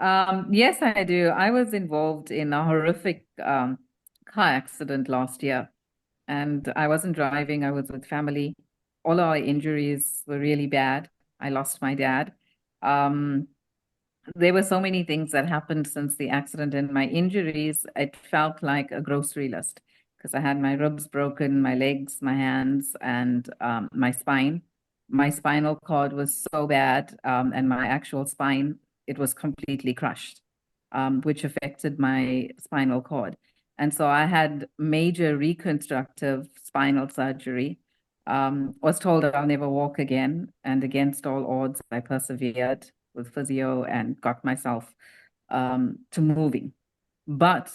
Yes, I do. I was involved in a horrific car accident last year, and I wasn't driving, I was with family. All our injuries were really bad. I lost my dad. Um, there were so many things that happened since the accident, and my injuries, it felt like a grocery list because I had my ribs broken, my legs, my hands, and my spine. My spinal cord was so bad, and my actual spine, it was completely crushed, which affected my spinal cord. And so I had major reconstructive spinal surgery. Was told I'll never walk again, and against all odds, I persevered with physio and got myself to moving. But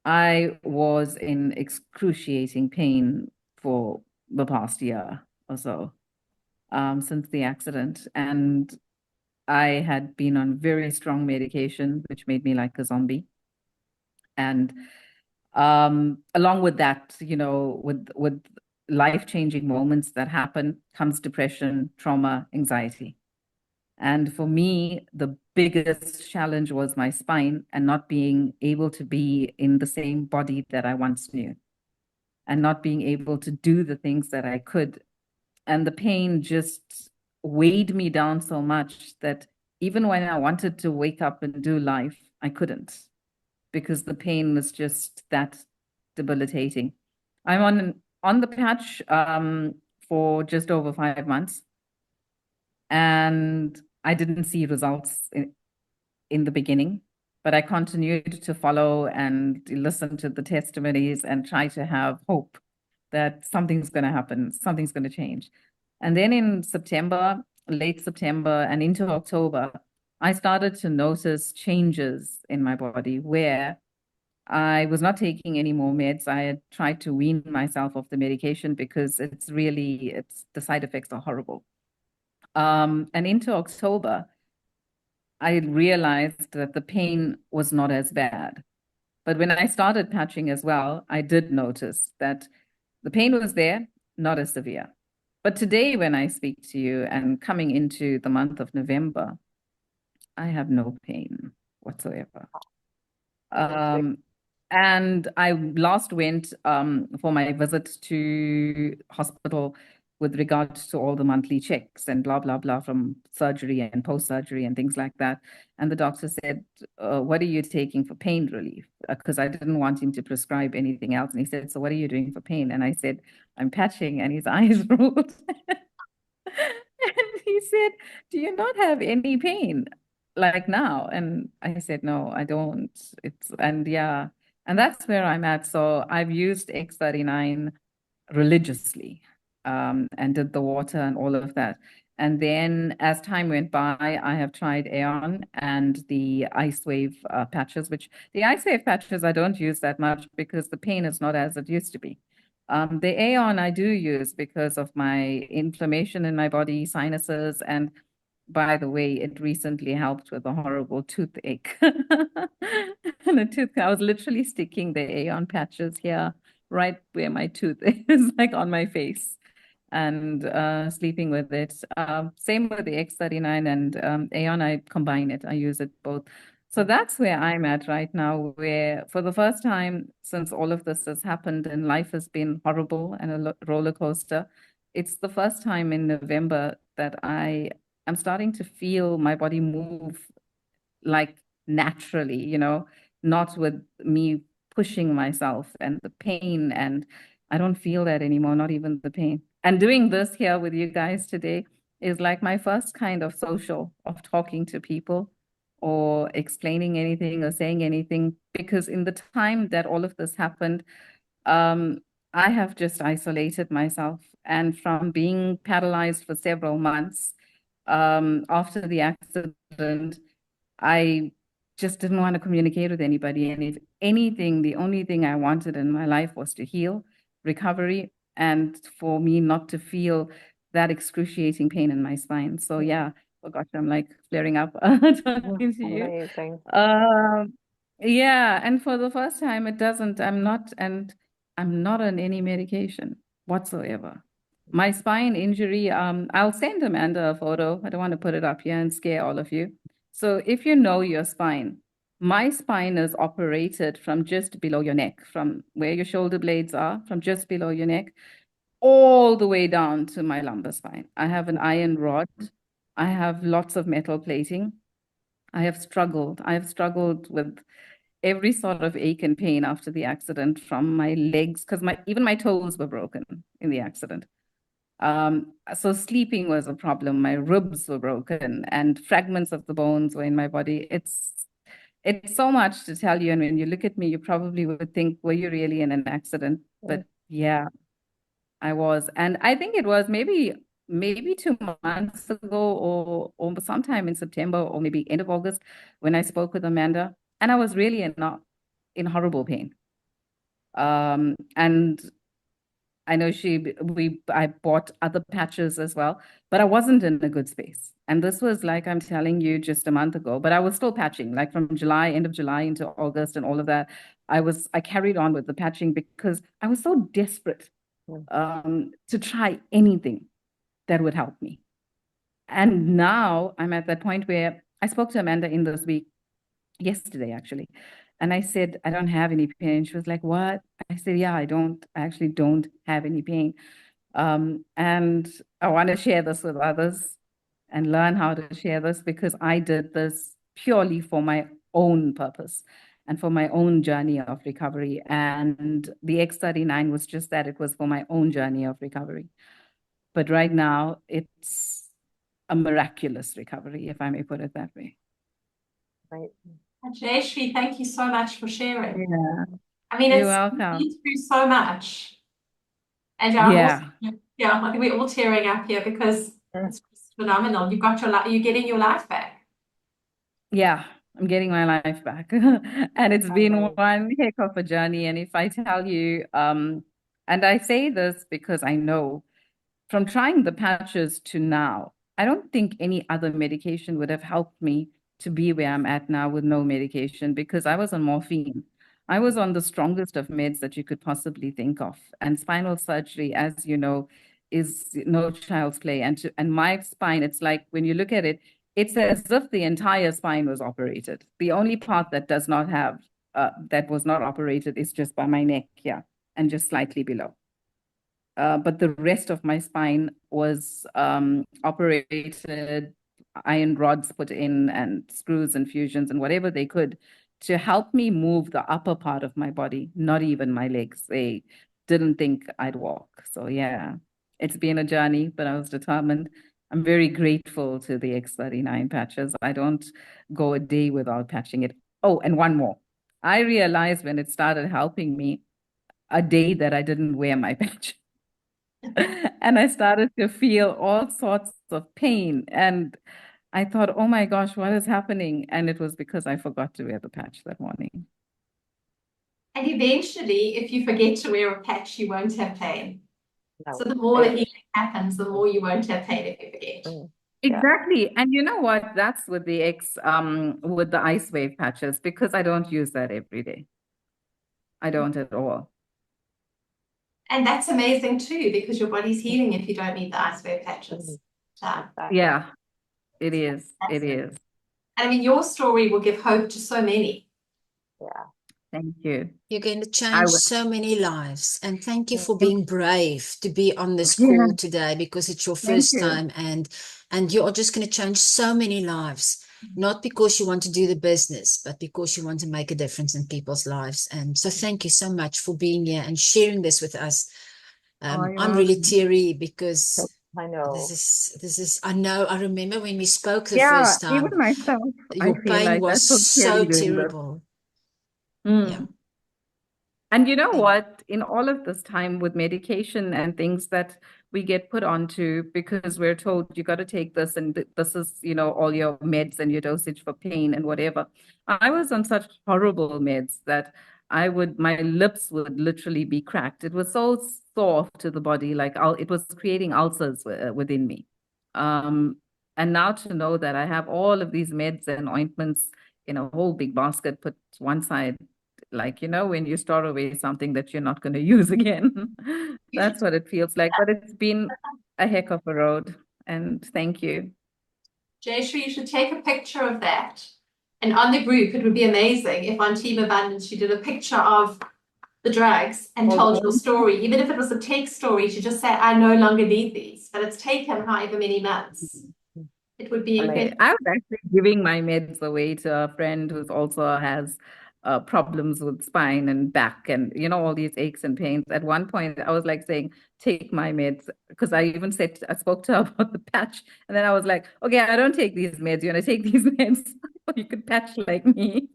I was in excruciating pain for the past year or so since the accident. And I had been on very strong medication, which made me like a zombie. And along with that, with life-changing moments that happen comes depression, trauma, anxiety. And for me, the biggest challenge was my spine and not being able to be in the same body that I once knew and not being able to do the things that I could. And the pain just weighed me down so much that even when I wanted to wake up and do life, I couldn't because the pain was just that debilitating. I'm on the patch for just over 5 months, and I didn't see results in the beginning, but I continued to follow and listen to the testimonies and try to have hope that something's going to happen, something's going to change. And then in September, late September and into October, I started to notice changes in my body where I was not taking any more meds. I had tried to wean myself off the medication because it's the side effects are horrible. And into October, I realized that the pain was not as bad. But when I started patching as well, I did notice that the pain was there, not as severe. But today, when I speak to you and coming into the month of November, I have no pain whatsoever. Fantastic. Um, and I last went for my visit to hospital with regards to all the monthly checks and blah, blah, blah from surgery and post-surgery and things like that. And the doctor said, what are you taking for pain relief? Because I didn't want him to prescribe anything else. And he said, so what are you doing for pain? And I said, I'm patching. And his eyes rolled. And he said, do you not have any pain like now? And I said, no, I don't. And yeah, and that's where I'm at. So I've used X39 religiously, and did the water and all of that. And then as time went by, I have tried Aeon and the Icewave patches, which the Icewave patches I don't use that much because the pain is not as it used to be. The Aeon I do use because of my inflammation in my body, sinuses, and by the way, it recently helped with a horrible toothache. And a tooth, I was literally sticking the Aeon patches here, right where my tooth is, like on my face, and sleeping with it. Same with the X39 and Aeon, I combine it, I use it both. So that's where I'm at right now, where for the first time since all of this has happened and life has been horrible and a roller coaster, it's the first time in November that I'm starting to feel my body move like naturally, not with me pushing myself and the pain. And I don't feel that anymore, not even the pain. And doing this here with you guys today is like my first kind of social of talking to people or explaining anything or saying anything. Because in the time that all of this happened, um, I have just isolated myself. And from being paralyzed for several months, after the accident, I just didn't want to communicate with anybody. And if anything, the only thing I wanted in my life was to heal, recovery, and for me not to feel that excruciating pain in my spine. So yeah, oh gosh, I'm like flaring up talking to you. Amazing. Um, yeah, and for the first time, I'm not on any medication whatsoever. My spine injury, I'll send Amanda a photo. I don't want to put it up here and scare all of you. So if you know your spine, my spine is operated from just below your neck, from where your shoulder blades are, from just below your neck, all the way down to my lumbar spine. I have an iron rod. I have lots of metal plating. I have struggled. I have struggled with every sort of ache and pain after the accident from my legs, because my even my toes were broken in the accident. So sleeping was a problem. My ribs were broken and fragments of the bones were in my body. It's so much to tell you. And when you look at me, you probably would think, were you really in an accident? But yeah, I was. And I think it was maybe 2 months ago or sometime in September or maybe end of August when I spoke with Amanda. And I was really in horrible pain. And I know I bought other patches as well, but I wasn't in a good space. And this was like I'm telling you just a month ago, but I was still patching, like from July, end of July into August and all of that. I carried on with the patching because I was so desperate to try anything that would help me. And now I'm at that point where I spoke to Amanda in this week, yesterday actually. And I said, I don't have any pain. She was like, what? I said, yeah, I actually don't have any pain. And I want to share this with others and learn how to share this because I did this purely for my own purpose and for my own journey of recovery. And the X39 was just that, it was for my own journey of recovery. But right now, it's a miraculous recovery, if I may put it that way. Right. Jayshree, thank you so much for sharing. Yeah, I mean, you're it's welcome. been through so much. And Yeah. I think we're all tearing up here because it's just phenomenal. You're getting your life back. Yeah, I'm getting my life back. And it's been one heck of a journey. And if I tell you, and I say this because I know from trying the patches to now, I don't think any other medication would have helped me to be where I'm at now with no medication because I was on morphine. I was on the strongest of meds that you could possibly think of. And spinal surgery, as you know, is no child's play. And my spine, it's like when you look at it, it's as if the entire spine was operated. The only part that does not have that was not operated is just by my neck, yeah, and just slightly below. But the rest of my spine was operated, iron rods put in, and screws and fusions and whatever they could to help me move the upper part of my body, not even my legs. They didn't think I'd walk. So, yeah, it's been a journey, but I was determined. I'm very grateful to the X39 patches. I don't go a day without patching it. Oh, and one more. I realized when it started helping me a day that I didn't wear my patch. And I started to feel all sorts of pain. And I thought, oh my gosh, what is happening? And it was because I forgot to wear the patch that morning. And eventually, if you forget to wear a patch, you won't have pain. No. So the more the healing happens, the more you won't have pain if you forget. Exactly. And you know what? That's with the with the ice wave patches, because I don't use that every day. I don't at all. And that's amazing too, because your body's healing if you don't need the ice wave patches. Yeah, it is. It is. And I mean, your story will give hope to so many. Yeah. Thank you. You're going to change so many lives. And thank you for being brave to be on this call today because it's your first time and you are just going to change so many lives, not because you want to do the business, but because you want to make a difference in people's lives. And so thank you so much for being here and sharing this with us. I'm really teary because I know. I remember when we spoke the first time. Even myself, your pain was so terrible. Yeah. And you know what? In all of this time with medication and things that we get put onto because we're told you got to take this and this is, all your meds and your dosage for pain and whatever. I was on such horrible meds that my lips would literally be cracked. It was so sore to the body, like it was creating ulcers within me. And now to know that I have all of these meds and ointments in a whole big basket put one side, like, when you store away something that you're not going to use again. That's what it feels like. But it's been a heck of a road. And thank you. Jayshree, you should take a picture of that. And on the group, it would be amazing if on Team Abundance you did a picture of the drugs and told your story. Even if it was a text story, to just say, I no longer need these, but it's taken however many months. It would be Amazing. incredible. I was actually giving my meds away to a friend who also has problems with spine and back and, you know, all these aches and pains. At one point, I was like saying, take my meds, because I even said, I spoke to her about the patch. And then I was like, okay, I don't take these meds. You want to take these meds? You could patch like me.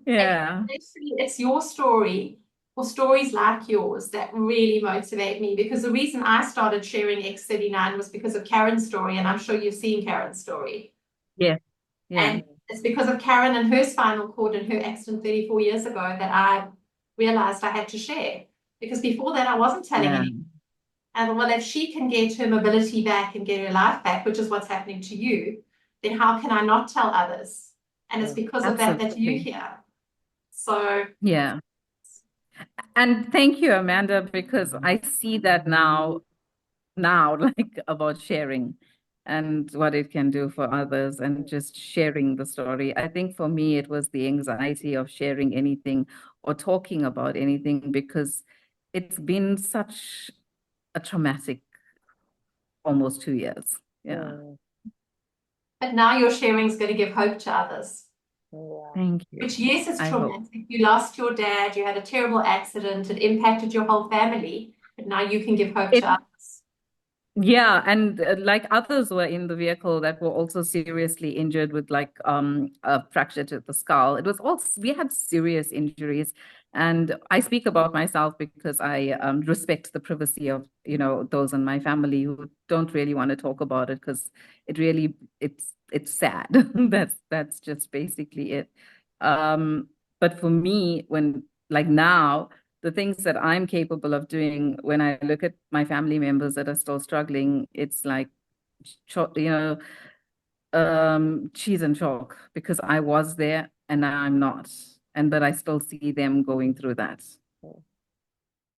Yeah. It's your story or stories like yours that really motivate me, because the reason I started sharing X39 was because of Karen's story, and I'm sure you've seen Karen's story. Yeah. Yeah. And it's because of Karen and her spinal cord and her accident 34 years ago that I realized I had to share, because before that I wasn't telling Yeah. anyone. And well, if she can get her mobility back and get her life back, which is what's happening to you, then how can I not tell others? And it's because of that that you're Absolutely. here. So Yeah. And thank you, Amanda, because I see that now, like about sharing and what it can do for others and just sharing the story. I think for me, it was the anxiety of sharing anything or talking about anything, because it's been such a traumatic almost 2 years. Yeah. but now your sharing is going to give hope to others. Yeah. Thank you. Which, yes, it's I hope. traumatic. You lost your dad, you had a terrible accident, it impacted your whole family, but now you can give hope to others. Yeah, and like others were in the vehicle that were also seriously injured with like a fracture to the skull. It was all, we had serious injuries, and I speak about myself because I respect the privacy of, you know, those in my family who don't really want to talk about it, because it really, it's sad. That's just basically it. But for me, when like now, the things that I'm capable of doing when I look at my family members that are still struggling, it's like, you know, cheese and chalk, because I was there and now I'm not. And but I still see them going through that.